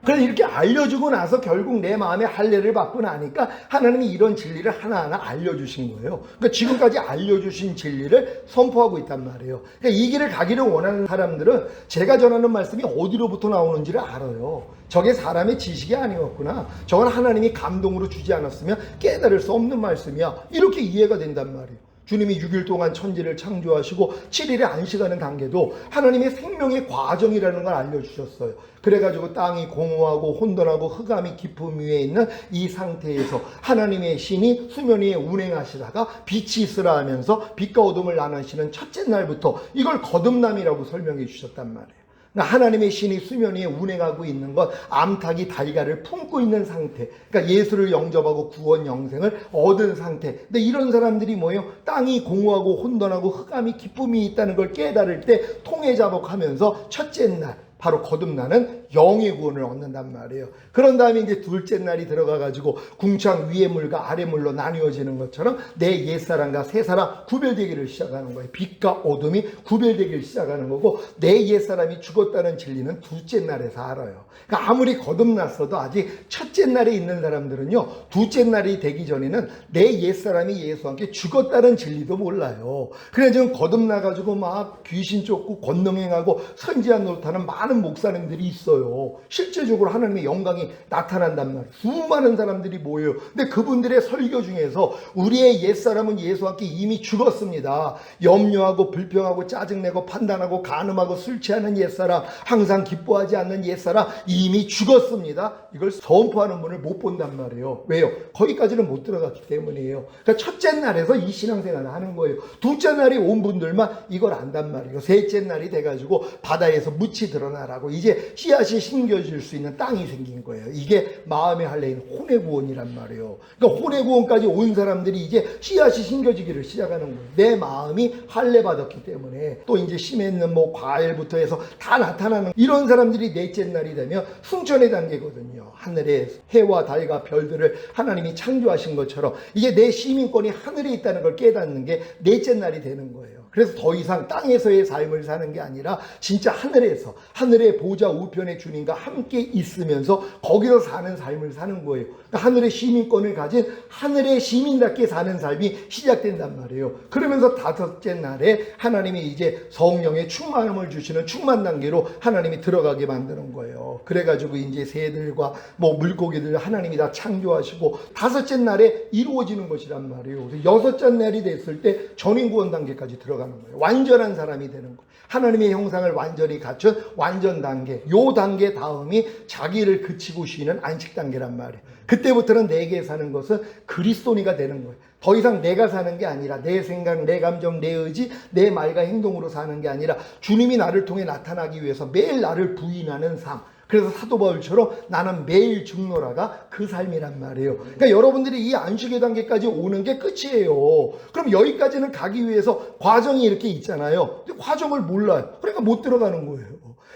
Speaker 1: 그래서 이렇게 알려주고 나서 결국 내 마음에 할례를 받고 나니까 하나님이 이런 진리를 하나하나 알려주신 거예요. 그러니까 지금까지 알려주신 진리를 선포하고 있단 말이에요. 그러니까 이 길을 가기를 원하는 사람들은 제가 전하는 말씀이 어디로부터 나오는지를 알아요. 저게 사람의 지식이 아니었구나. 저건 하나님이 감동으로 주지 않았으면 깨달을 수 없는 말씀이야. 이렇게 이해가 된단 말이에요. 주님이 6일 동안 천지를 창조하시고 7일에 안식하는 단계도 하나님의 생명의 과정이라는 걸 알려주셨어요. 그래가지고 땅이 공허하고 혼돈하고 흑암이 깊음 위에 있는 이 상태에서 하나님의 신이 수면 위에 운행하시다가 빛이 있으라 하면서 빛과 어둠을 나누시는 첫째 날부터 이걸 거듭남이라고 설명해 주셨단 말이에요. 하나님의 신이 수면 위에 운행하고 있는 것, 암탉이 달걀을 품고 있는 상태. 그러니까 예수를 영접하고 구원 영생을 얻은 상태. 근데 이런 사람들이 뭐예요? 땅이 공허하고 혼돈하고 흑암이 기쁨이 있다는 걸 깨달을 때 통해자복하면서 첫째 날 바로 거듭나는 영의 구원을 얻는단 말이에요. 그런 다음에 이제 둘째 날이 들어가가지고 궁창 위의 물과 아래 물로 나뉘어지는 것처럼 내 옛사람과 새사람 구별되기를 시작하는 거예요. 빛과 어둠이 구별되기를 시작하는 거고 내 옛사람이 죽었다는 진리는 둘째 날에서 알아요. 그러니까 아무리 거듭났어도 아직 첫째 날에 있는 사람들은요, 둘째 날이 되기 전에는 내 옛사람이 예수와 함께 죽었다는 진리도 몰라요. 그래 지금 거듭나가지고 막 귀신 쫓고 권능행하고 선지한 노릇하는 많은 많은 목사님들이 있어요. 실제적으로 하나님의 영광이 나타난단 말이에요. 수많은 사람들이 모여요. 근데 그분들의 설교 중에서 우리의 옛사람은 예수와 함께 이미 죽었습니다. 염려하고 불평하고 짜증내고 판단하고 간음하고 술 취하는 옛사람, 항상 기뻐하지 않는 옛사람 이미 죽었습니다. 이걸 선포하는 분을 못 본단 말이에요. 왜요? 거기까지는 못 들어갔기 때문이에요. 그러니까 첫째 날에서 이 신앙생활을 하는 거예요. 둘째 날이 온 분들만 이걸 안단 말이에요. 셋째 날이 돼가지고 바다에서 묻이 드러나라고 이제 씨앗이 심겨질 수 있는 땅이 생긴 거예요. 이게 마음의 할례인 혼의 구원이란 말이에요. 그러니까 혼의 구원까지 온 사람들이 이제 씨앗이 심겨지기를 시작하는 거예요. 내 마음이 할례 받았기 때문에. 또 이제 심에 있는 뭐 과일부터 해서 다 나타나는 이런 사람들이 넷째 날이 되면 승천의 단계거든요. 하늘에 해와 달과 별들을 하나님이 창조하신 것처럼 이제 내 시민권이 하늘에 있다는 걸 깨닫는 게 넷째 날이 되는 거예요. 그래서 더 이상 땅에서의 삶을 사는 게 아니라 진짜 하늘에서 하늘의 보좌 우편의 주님과 함께 있으면서 거기서 사는 삶을 사는 거예요. 그러니까 하늘의 시민권을 가진 하늘의 시민답게 사는 삶이 시작된단 말이에요. 그러면서 다섯째 날에 하나님이 이제 성령의 충만함을 주시는 충만 단계로 하나님이 들어가게 만드는 거예요. 그래가지고 이제 새들과 뭐 물고기들 하나님이 다 창조하시고 다섯째 날에 이루어지는 것이란 말이에요. 그래서 여섯째 날이 됐을 때 전인구원 단계까지 들어가는 거예요. 완전한 사람이 되는 거예요. 하나님의 형상을 완전히 갖춘 완전 단계. 요 단계 다음이 자기를 그치고 쉬는 안식 단계란 말이에요. 그때부터는 내게 사는 것은 그리스도니가 되는 거예요. 더 이상 내가 사는 게 아니라 내 생각, 내 감정, 내 의지, 내 말과 행동으로 사는 게 아니라 주님이 나를 통해 나타나기 위해서 매일 나를 부인하는 삶. 그래서 사도 바울처럼 나는 매일 죽노라가 그 삶이란 말이에요. 그러니까 여러분들이 이 안식의 단계까지 오는 게 끝이에요. 그럼 여기까지는 가기 위해서 과정이 이렇게 있잖아요. 근데 과정을 몰라요. 그러니까 못 들어가는 거예요.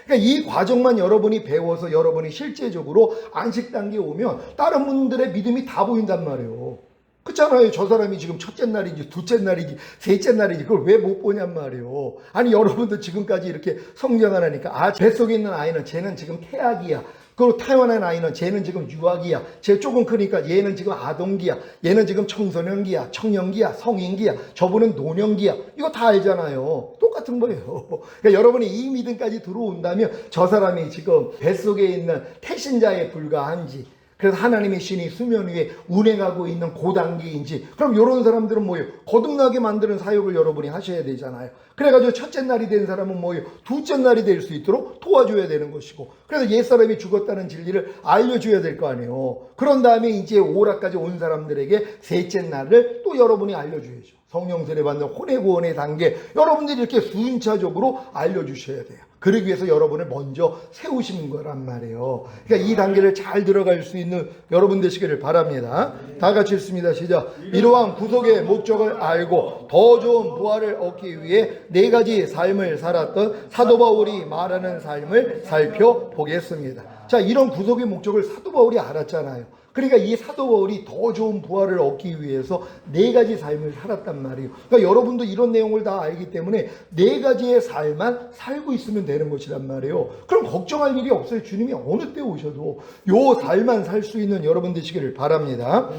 Speaker 1: 그러니까 이 과정만 여러분이 배워서 여러분이 실제적으로 안식 단계에 오면 다른 분들의 믿음이 다 보인단 말이에요. 그렇잖아요. 저 사람이 지금 첫째 날이지 둘째 날이지 셋째 날이지 그걸 왜 못 보냔 말이에요. 아니 여러분도 지금까지 이렇게 성장을 하니까 뱃속에 있는 아이는 쟤는 지금 태아기야. 그리고 태어난 아이는 쟤는 지금 유아기야. 쟤 조금 크니까 얘는 지금 아동기야. 얘는 지금 청소년기야. 청년기야. 성인기야. 저분은 노년기야. 이거 다 알잖아요. 똑같은 거예요. 그러니까 여러분이 이 믿음까지 들어온다면 저 사람이 지금 뱃속에 있는 태신자에 불과한지 그래서 하나님의 신이 수면 위에 운행하고 있는 고단계인지 그럼 이런 사람들은 뭐예요? 거듭나게 만드는 사역을 여러분이 하셔야 되잖아요. 그래가지고 첫째 날이 된 사람은 뭐예요? 둘째 날이 될 수 있도록 도와줘야 되는 것이고 그래서 옛사람이 죽었다는 진리를 알려줘야 될 거 아니에요. 그런 다음에 이제 오라까지 온 사람들에게 셋째 날을 또 여러분이 알려줘야죠. 성령 세례 받는 혼의 구원의 단계 여러분들이 이렇게 순차적으로 알려주셔야 돼요. 그러기 위해서 여러분을 먼저 세우시는 거란 말이에요. 그러니까 이 단계를 잘 들어갈 수 있는 여러분 되시기를 바랍니다. 다 같이 읽습니다. 시작. 이러한 구속의 목적을 알고 더 좋은 부활을 얻기 위해 네 가지 삶을 살았던 사도 바울이 말하는 삶을 살펴보겠습니다. 자, 이런 구속의 목적을 사도 바울이 알았잖아요. 그러니까 이 사도 바울이 더 좋은 부활을 얻기 위해서 네 가지 삶을 살았단 말이에요. 그러니까 여러분도 이런 내용을 다 알기 때문에 네 가지의 삶만 살고 있으면 되는 것이란 말이에요. 그럼 걱정할 일이 없어요. 주님이 어느 때 오셔도 요 삶만 살 수 있는 여러분 되시기를 바랍니다.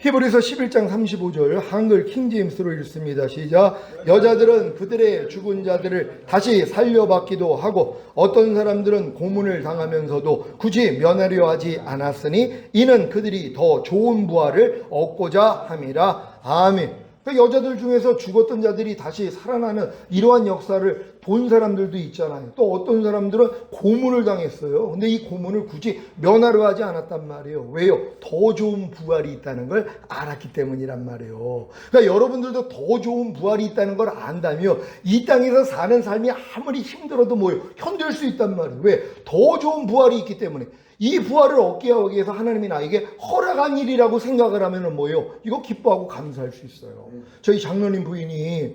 Speaker 1: 히브리서 11장 35절 한글 킹제임스로 읽습니다. 시작. 여자들은 그들의 죽은 자들을 다시 살려받기도 하고 어떤 사람들은 고문을 당하면서도 굳이 면하려 하지 않았으니 이는 그들이 더 좋은 부활을 얻고자 함이라. 아멘. 그러니까 여자들 중에서 죽었던 자들이 다시 살아나는 이러한 역사를 본 사람들도 있잖아요. 또 어떤 사람들은 고문을 당했어요. 근데 이 고문을 굳이 면하려 하지 않았단 말이에요. 왜요? 더 좋은 부활이 있다는 걸 알았기 때문이란 말이에요. 그러니까 여러분들도 더 좋은 부활이 있다는 걸 안다면 이 땅에서 사는 삶이 아무리 힘들어도 뭐예요? 견딜 수 있단 말이에요. 왜? 더 좋은 부활이 있기 때문에. 이 부활을 얻게 하기 위해서 하나님이 나에게 허락한 일이라고 생각을 하면은 뭐예요? 이거 기뻐하고 감사할 수 있어요. 저희 장로님 부인이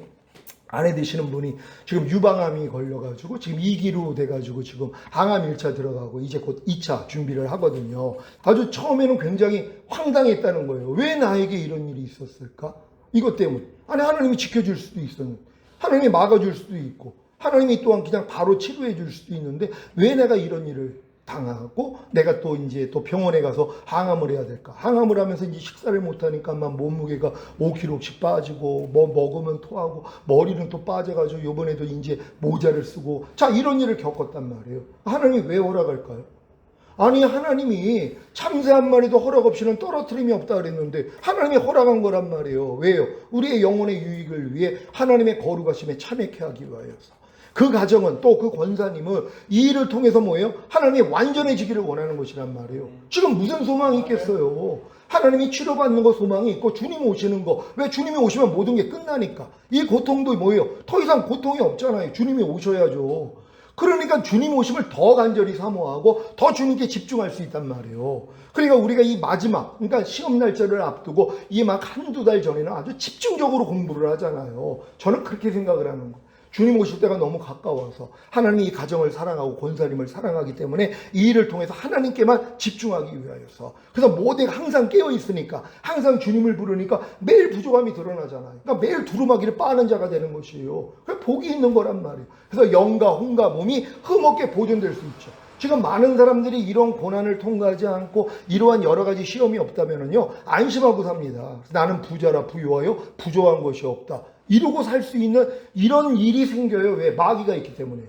Speaker 1: 아내 되시는 분이 지금 유방암이 걸려가지고 지금 2기로 돼가지고 지금 항암 1차 들어가고 이제 곧 2차 준비를 하거든요. 아주 처음에는 굉장히 황당했다는 거예요. 왜 나에게 이런 일이 있었을까? 이것 때문에. 아니 하나님이 지켜줄 수도 있었는데 하나님이 막아줄 수도 있고 하나님이 또한 그냥 바로 치료해 줄 수도 있는데 왜 내가 이런 일을 당하고 내가 또 이제 또 병원에 가서 항암을 해야 될까? 항암을 하면서 이제 식사를 못 하니까 막 몸무게가 5kg씩 빠지고 뭐 먹으면 토하고 머리는 또 빠져가지고 요번에도 이제 모자를 쓰고 자 이런 일을 겪었단 말이에요. 하나님이 왜 허락할까요? 아니 하나님이 참새 한 마리도 허락 없이는 떨어뜨림이 없다 그랬는데 하나님이 허락한 거란 말이에요. 왜요? 우리의 영혼의 유익을 위해 하나님의 거룩하심에 참여케 하기 위하여서. 그 가정은 또 그 권사님은 이 일을 통해서 뭐예요? 하나님이 완전해지기를 원하는 것이란 말이에요. 지금 무슨 소망이 있겠어요? 하나님이 치료받는 거 소망이 있고 주님 오시는 거. 왜 주님이 오시면 모든 게 끝나니까. 이 고통도 뭐예요? 더 이상 고통이 없잖아요. 주님이 오셔야죠. 그러니까 주님 오심을 더 간절히 사모하고 더 주님께 집중할 수 있단 말이에요. 그러니까 우리가 이 마지막, 그러니까 시험 날짜를 앞두고 이 막 한두 달 전에는 아주 집중적으로 공부를 하잖아요. 저는 그렇게 생각을 하는 거예요. 주님 오실 때가 너무 가까워서 하나님이 이 가정을 사랑하고 권사님을 사랑하기 때문에 이 일을 통해서 하나님께만 집중하기 위하여서. 그래서 모두가 항상 깨어 있으니까 항상 주님을 부르니까 매일 부족함이 드러나잖아요. 그러니까 매일 두루마기를 빠는 자가 되는 것이에요. 그게 복이 있는 거란 말이에요. 그래서 영과 혼과 몸이 흠없게 보존될 수 있죠. 지금 많은 사람들이 이런 고난을 통과하지 않고 이러한 여러 가지 시험이 없다면요 안심하고 삽니다. 나는 부자라 부유하여 부족한 것이 없다. 이러고 살 수 있는 이런 일이 생겨요. 왜? 마귀가 있기 때문에요.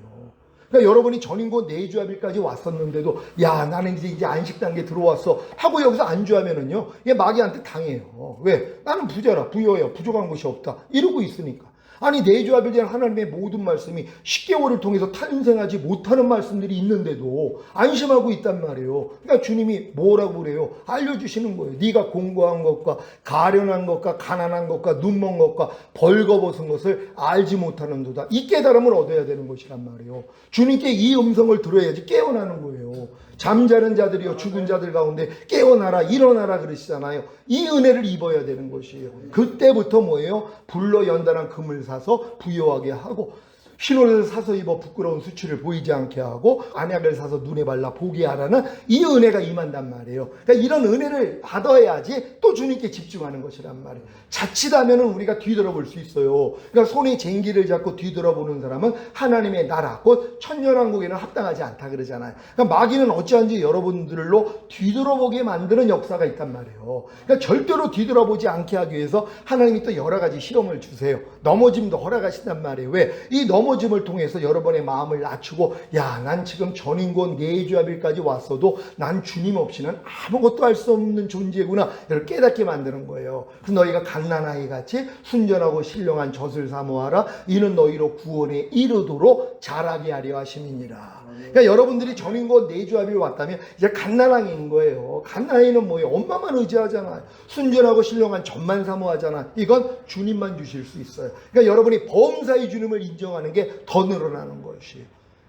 Speaker 1: 그러니까 여러분이 전인권 내주합일까지 왔었는데도 야 나는 이제 안식 단계 들어왔어 하고 여기서 안주하면은요 얘 마귀한테 당해요. 왜? 나는 부자라 부유하여 부족한 것이 없다. 이러고 있으니까. 아니 내주합에 대한 하나님의 모든 말씀이 10개월을 통해서 탄생하지 못하는 말씀들이 있는데도 안심하고 있단 말이에요. 그러니까 주님이 뭐라고 그래요? 알려주시는 거예요. 네가 공고한 것과 가련한 것과 가난한 것과 눈먼 것과 벌거벗은 것을 알지 못하는도다. 이 깨달음을 얻어야 되는 것이란 말이에요. 주님께 이 음성을 들어야지 깨어나는 거예요. 잠자는 자들이요 죽은 자들 가운데 깨어나라 일어나라 그러시잖아요. 이 은혜를 입어야 되는 것이에요. 그때부터 뭐예요? 불로 연단한 금을 사서 부여하게 하고 흰옷을 사서 입어 부끄러운 수치를 보이지 않게 하고 안약을 사서 눈에 발라 보게 하라는 이 은혜가 임한단 말이에요. 그러니까 이런 은혜를 받아야지 또 주님께 집중하는 것이란 말이에요. 자칫하면 우리가 뒤돌아볼 수 있어요. 그러니까 손에 쟁기를 잡고 뒤돌아보는 사람은 하나님의 나라 곧 천년왕국에는 합당하지 않다 그러잖아요. 그러니까 마귀는 어찌한지 여러분들로 뒤돌아보게 만드는 역사가 있단 말이에요. 그러니까 절대로 뒤돌아보지 않게 하기 위해서 하나님이 또 여러 가지 시험을 주세요. 넘어짐도 허락하신단 말이에요. 왜? 이 넘어짐을 통해서 여러분의 마음을 낮추고 야, 난 지금 전인권 내주합일까지 왔어도 난 주님 없이는 아무것도 할 수 없는 존재구나 이걸 깨닫게 만드는 거예요. 그래서 너희가 갓난아이 같이 순전하고 신령한 젖을 사모하라. 이는 너희로 구원에 이르도록 자라게 하려 하심이니라. 그러니까 여러분들이 전인권 내주합일 왔다면 이제 갓난아이인 거예요. 갓난아이는 뭐예요? 엄마만 의지하잖아요. 순전하고 신령한 젖만 사모하잖아. 이건 주님만 주실 수 있어요. 그러니까 여러분이 범사의 주님을 인정하는 게 더 늘어나는 것이.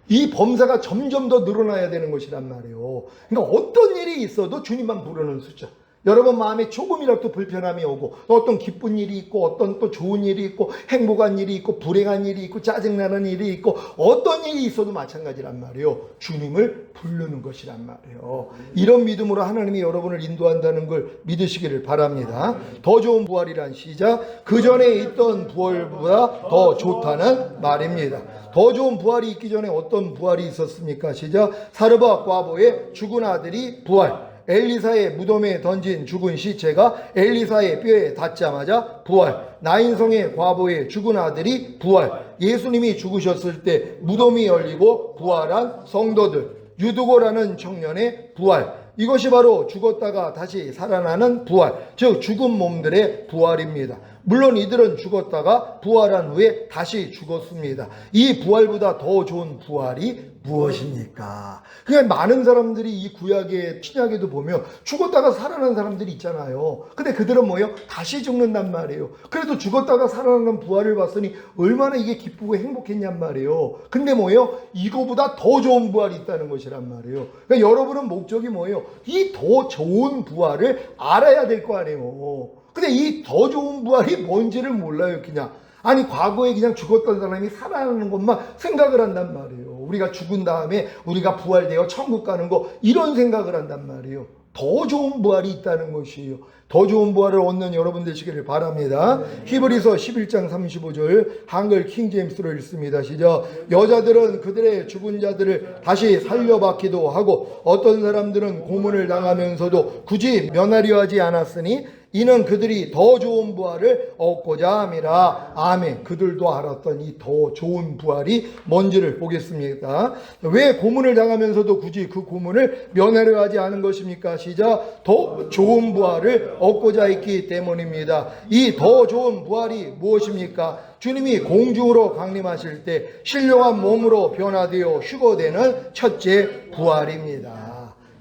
Speaker 1: 이 범사가 점점 더 늘어나야 되는 것이란 말이에요. 그러니까 어떤 일이 있어도 주님만 부르는 숫자. 여러분 마음에 조금이라도 불편함이 오고 어떤 기쁜 일이 있고 어떤 또 좋은 일이 있고 행복한 일이 있고 불행한 일이 있고 짜증나는 일이 있고 어떤 일이 있어도 마찬가지란 말이에요. 주님을 부르는 것이란 말이에요. 이런 믿음으로 하나님이 여러분을 인도한다는 걸 믿으시기를 바랍니다. 더 좋은 부활이란 시작. 그 전에 있던 부활보다 더 좋다는 말입니다. 더 좋은 부활이 있기 전에 어떤 부활이 있었습니까? 시작. 사르밧 과부의 죽은 아들이 부활. 엘리사의 무덤에 던진 죽은 시체가 엘리사의 뼈에 닿자마자 부활. 나인성의 과부의 죽은 아들이 부활. 예수님이 죽으셨을 때 무덤이 열리고 부활한 성도들. 유두고라는 청년의 부활. 이것이 바로 죽었다가 다시 살아나는 부활, 즉 죽은 몸들의 부활입니다. 물론 이들은 죽었다가 부활한 후에 다시 죽었습니다. 이 부활보다 더 좋은 부활이 무엇입니까? 그러니까 많은 사람들이 이 구약의 신약에도 보면 죽었다가 살아난 사람들이 있잖아요. 근데 그들은 뭐예요? 다시 죽는단 말이에요. 그래도 죽었다가 살아나는 부활을 봤으니 얼마나 이게 기쁘고 행복했냔 말이에요. 근데 뭐예요? 이거보다 더 좋은 부활이 있다는 것이란 말이에요. 그러니까 여러분은 목적이 뭐예요? 이 더 좋은 부활을 알아야 될 거 아니에요. 근데 이 더 좋은 부활이 뭔지를 몰라요, 그냥. 아니, 과거에 그냥 죽었던 사람이 살아나는 것만 생각을 한단 말이에요. 우리가 죽은 다음에 우리가 부활되어 천국 가는 거, 이런 생각을 한단 말이에요. 더 좋은 부활이 있다는 것이에요. 더 좋은 부활을 얻는 여러분 되시기를 바랍니다. 히브리서 11장 35절 한글 킹제임스로 읽습니다. 시작. 여자들은 그들의 죽은 자들을 다시 살려받기도 하고 어떤 사람들은 고문을 당하면서도 굳이 면하려 하지 않았으니 이는 그들이 더 좋은 부활을 얻고자 함이라. 아멘. 그들도 알았던 이 더 좋은 부활이 뭔지를 보겠습니다. 왜 고문을 당하면서도 굳이 그 고문을 면하려 하지 않은 것입니까? 시작. 더 좋은 부활을 얻고자 했기 때문입니다. 이 더 좋은 부활이 무엇입니까? 주님이 공중으로 강림하실 때 신령한 몸으로 변화되어 휴거되는 첫째 부활입니다.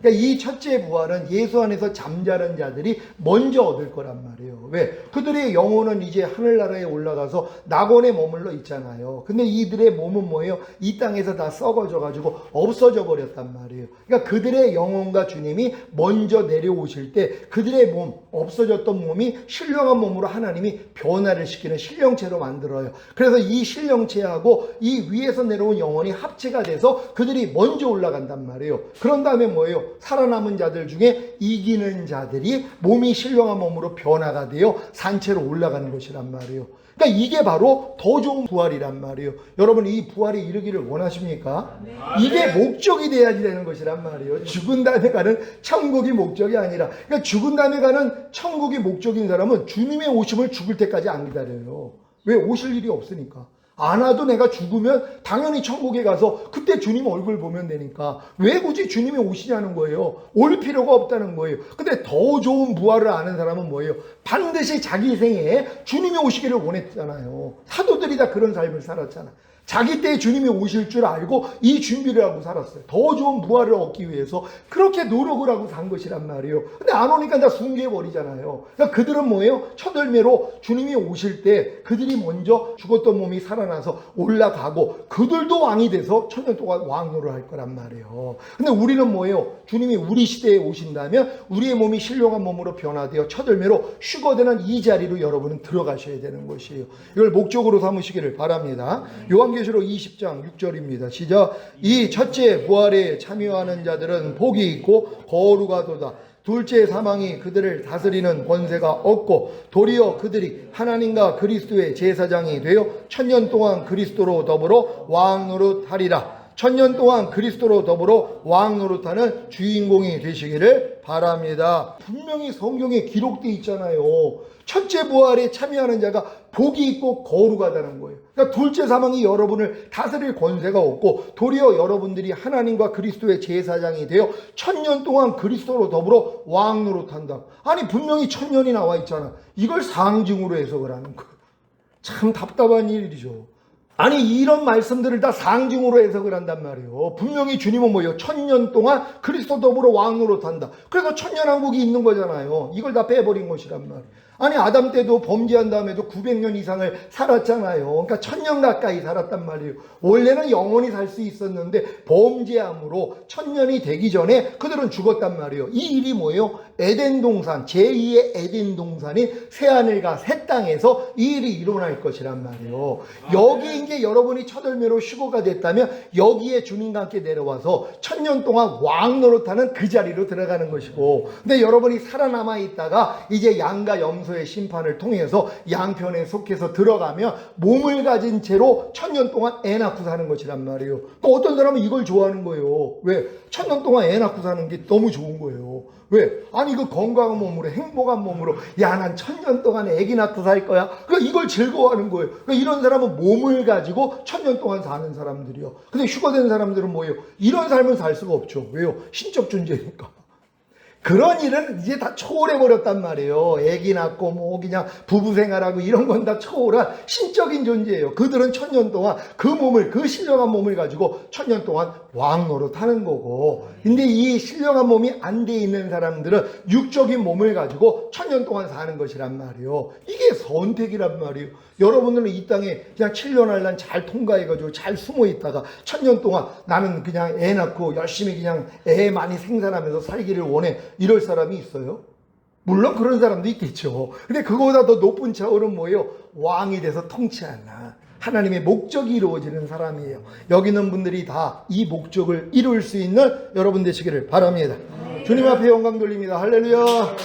Speaker 1: 그러니까 이 첫째 부활은 예수 안에서 잠자는 자들이 먼저 얻을 거란 말이에요. 왜? 그들의 영혼은 이제 하늘나라에 올라가서 낙원에 머물러 있잖아요. 근데 이들의 몸은 뭐예요? 이 땅에서 다 썩어져 가지고 없어져 버렸단 말이에요. 그러니까 그들의 영혼과 주님이 먼저 내려오실 때 그들의 몸, 없어졌던 몸이 신령한 몸으로 하나님이 변화를 시키는 신령체로 만들어요. 그래서 이 신령체하고 이 위에서 내려온 영혼이 합체가 돼서 그들이 먼저 올라간단 말이에요. 그런 다음에 뭐예요? 살아남은 자들 중에 이기는 자들이 몸이 신령한 몸으로 변화가 되어 산채로 올라가는 것이란 말이에요. 그러니까 이게 바로 더 좋은 부활이란 말이에요. 여러분 이 부활에 이르기를 원하십니까? 이게 목적이 돼야지 되는 것이란 말이에요. 죽은 다음에 가는 천국이 목적이 아니라, 그러니까 죽은 다음에 가는 천국이 목적인 사람은 주님의 오심을 죽을 때까지 안 기다려요. 왜? 오실 일이 없으니까. 안 와도 내가 죽으면 당연히 천국에 가서 그때 주님 얼굴 보면 되니까 왜 굳이 주님이 오시냐는 거예요. 올 필요가 없다는 거예요. 근데 더 좋은 부활을 아는 사람은 뭐예요? 반드시 자기 생에 주님이 오시기를 원했잖아요. 사도들이 다 그런 삶을 살았잖아. 자기 때에 주님이 오실 줄 알고 이 준비를 하고 살았어요. 더 좋은 부활을 얻기 위해서 그렇게 노력을 하고 산 것이란 말이에요. 근데 안 오니까 다 숭배해버리잖아요. 그러니까 그들은 뭐예요? 첫열매로 주님이 오실 때 그들이 먼저 죽었던 몸이 살아나서 올라가고 그들도 왕이 돼서 천년 동안 왕노를 할 거란 말이에요. 근데 우리는 뭐예요? 주님이 우리 시대에 오신다면 우리의 몸이 신령한 몸으로 변화되어 첫열매로 휴거되는 이 자리로 여러분은 들어가셔야 되는 것이에요. 이걸 목적으로 삼으시기를 바랍니다. 요한계시록 20장 6절입니다. 시작. 이 첫째 부활에 참여하는 자들은 복이 있고 거룩하도다. 둘째 사망이 그들을 다스리는 권세가 없고 도리어 그들이 하나님과 그리스도의 제사장이 되어 천년 동안 그리스도로 더불어 왕 노릇하리라. 천년 동안 그리스도로 더불어 왕 노릇하는 주인공이 되시기를 바랍니다. 분명히 성경에 기록되어 있잖아요. 첫째 부활에 참여하는 자가 복이 있고 거룩하다는 거예요. 그러니까 둘째 사망이 여러분을 다스릴 권세가 없고 도리어 여러분들이 하나님과 그리스도의 제사장이 되어 천년 동안 그리스도로 더불어 왕 노릇한다. 아니 분명히 천년이 나와 있잖아. 이걸 상징으로 해석을 하는 거예요. 참 답답한 일이죠. 아니 이런 말씀들을 다 상징으로 해석을 한단 말이에요. 분명히 주님은 뭐예요? 천년 동안 그리스도 더불어 왕 노릇한다. 그래서 천년왕국이 있는 거잖아요. 이걸 다 빼버린 것이란 말이에요. 아니 아담 때도 범죄한 다음에도 900년 이상을 살았잖아요. 그러니까 천년 가까이 살았단 말이에요. 원래는 영원히 살 수 있었는데 범죄함으로 천년이 되기 전에 그들은 죽었단 말이에요. 이 일이 뭐예요? 에덴 동산, 제2의 에덴 동산인 새하늘과 새 땅에서 이 일이 일어날 것이란 말이에요. 여기 이제 여러분이 첫열매로 휴거가 됐다면 여기에 주님과 함께 내려와서 천년 동안 왕 노릇하는 그 자리로 들어가는 것이고, 근데 여러분이 살아남아 있다가 이제 양과 염소의 심판을 통해서 양편에 속해서 들어가면 몸을 가진 채로 천년 동안 애 낳고 사는 것이란 말이에요. 또 어떤 사람은 이걸 좋아하는 거예요. 왜? 천년 동안 애 낳고 사는 게 너무 좋은 거예요. 왜? 아니 그 건강한 몸으로 행복한 몸으로 야 난 천년 동안 애기 낳고 살 거야. 그러니까 이걸 즐거워하는 거예요. 그러니까 이런 사람은 몸을 가지고 천년 동안 사는 사람들이요. 근데 휴거된 사람들은 뭐예요? 이런 삶을 살 수가 없죠. 왜요? 신적 존재니까. 그런 일은 이제 다 초월해버렸단 말이에요. 애기 낳고 뭐 그냥 부부생활하고 이런 건 다 초월한 신적인 존재예요. 그들은 천년 동안 그 몸을, 그 신령한 몸을 가지고 천년 동안 왕 노릇하는 거고, 근데 이 신령한 몸이 안 돼 있는 사람들은 육적인 몸을 가지고 천년 동안 사는 것이란 말이에요. 이게 선택이란 말이에요. 여러분들은 이 땅에 그냥 7년 할란 잘 통과해가지고 잘 숨어 있다가 천년 동안 나는 그냥 애 낳고 열심히 그냥 애 많이 생산하면서 살기를 원해, 이럴 사람이 있어요? 물론 그런 사람도 있겠죠. 근데 그거보다 더 높은 차원은 뭐예요? 왕이 돼서 통치하는 하나님의 목적이 이루어지는 사람이에요. 여기 있는 분들이 다 이 목적을 이룰 수 있는 여러분 되시기를 바랍니다. 주님 앞에 영광 돌립니다. 할렐루야.